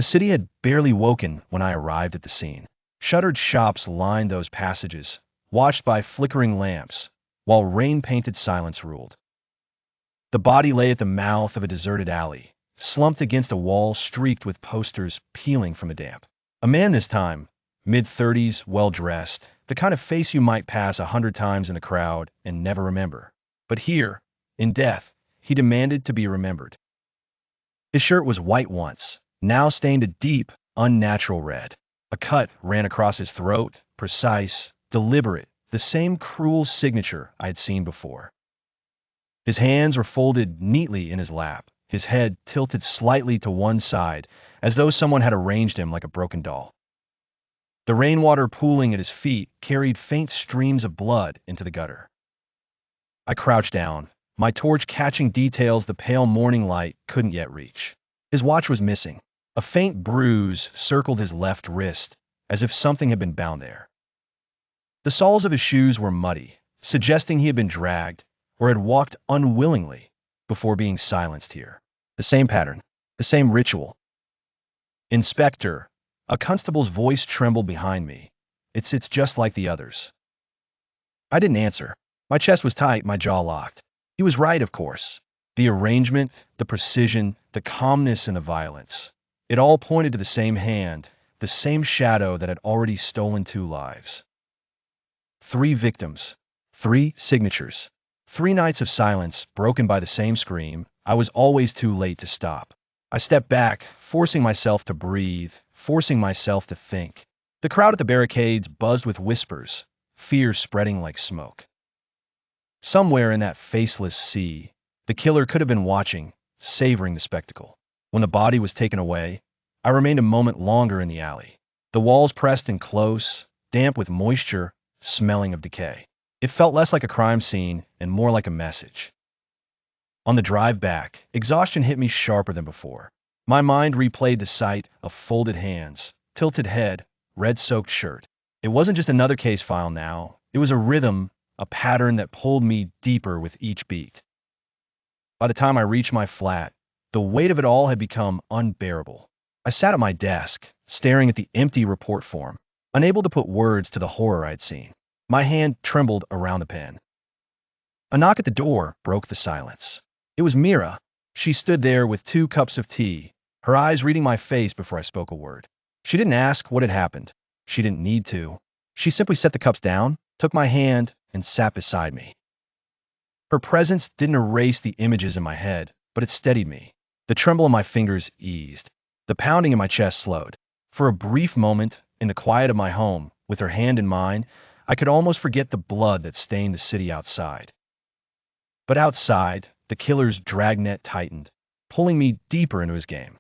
The city had barely woken when I arrived at the scene. Shuttered shops lined those passages, watched by flickering lamps, while rain-painted silence ruled. The body lay at the mouth of a deserted alley, slumped against a wall streaked with posters peeling from the damp. A man this time, mid-30s, well-dressed, the kind of face you might pass 100 times in a crowd and never remember. But here, in death, he demanded to be remembered. His shirt was white once, now stained a deep, unnatural red. A cut ran across his throat, precise, deliberate, the same cruel signature I had seen before. His hands were folded neatly in his lap, his head tilted slightly to one side, as though someone had arranged him like a broken doll. The rainwater pooling at his feet carried faint streams of blood into the gutter. I crouched down, my torch catching details the pale morning light couldn't yet reach. His watch was missing. A faint bruise circled his left wrist, as if something had been bound there. The soles of his shoes were muddy, suggesting he had been dragged, or had walked unwillingly before being silenced here. The same pattern, the same ritual. "Inspector," a constable's voice trembled behind me. It's just like the others." I didn't answer. My chest was tight, my jaw locked. He was right, of course. The arrangement, the precision, the calmness and the violence. It all pointed to the same hand, the same shadow that had already stolen 2 lives. 3 victims, 3 signatures, 3 nights of silence broken by the same scream. I was always too late to stop. I stepped back, forcing myself to breathe, forcing myself to think. The crowd at the barricades buzzed with whispers, fear spreading like smoke. Somewhere in that faceless sea, the killer could have been watching, savoring the spectacle. When the body was taken away, I remained a moment longer in the alley. The walls pressed in close, damp with moisture, smelling of decay. It felt less like a crime scene and more like a message. On the drive back, exhaustion hit me sharper than before. My mind replayed the sight of folded hands, tilted head, red-soaked shirt. It wasn't just another case file now. It was a rhythm, a pattern that pulled me deeper with each beat. By the time I reached my flat, the weight of it all had become unbearable. I sat at my desk, staring at the empty report form, unable to put words to the horror I'd seen. My hand trembled around the pen. A knock at the door broke the silence. It was Mira. She stood there with 2 cups of tea, her eyes reading my face before I spoke a word. She didn't ask what had happened. She didn't need to. She simply set the cups down, took my hand, and sat beside me. Her presence didn't erase the images in my head, but it steadied me. The tremble in my fingers eased. The pounding in my chest slowed. For a brief moment, in the quiet of my home, with her hand in mine, I could almost forget the blood that stained the city outside. But outside, the killer's dragnet tightened, pulling me deeper into his game.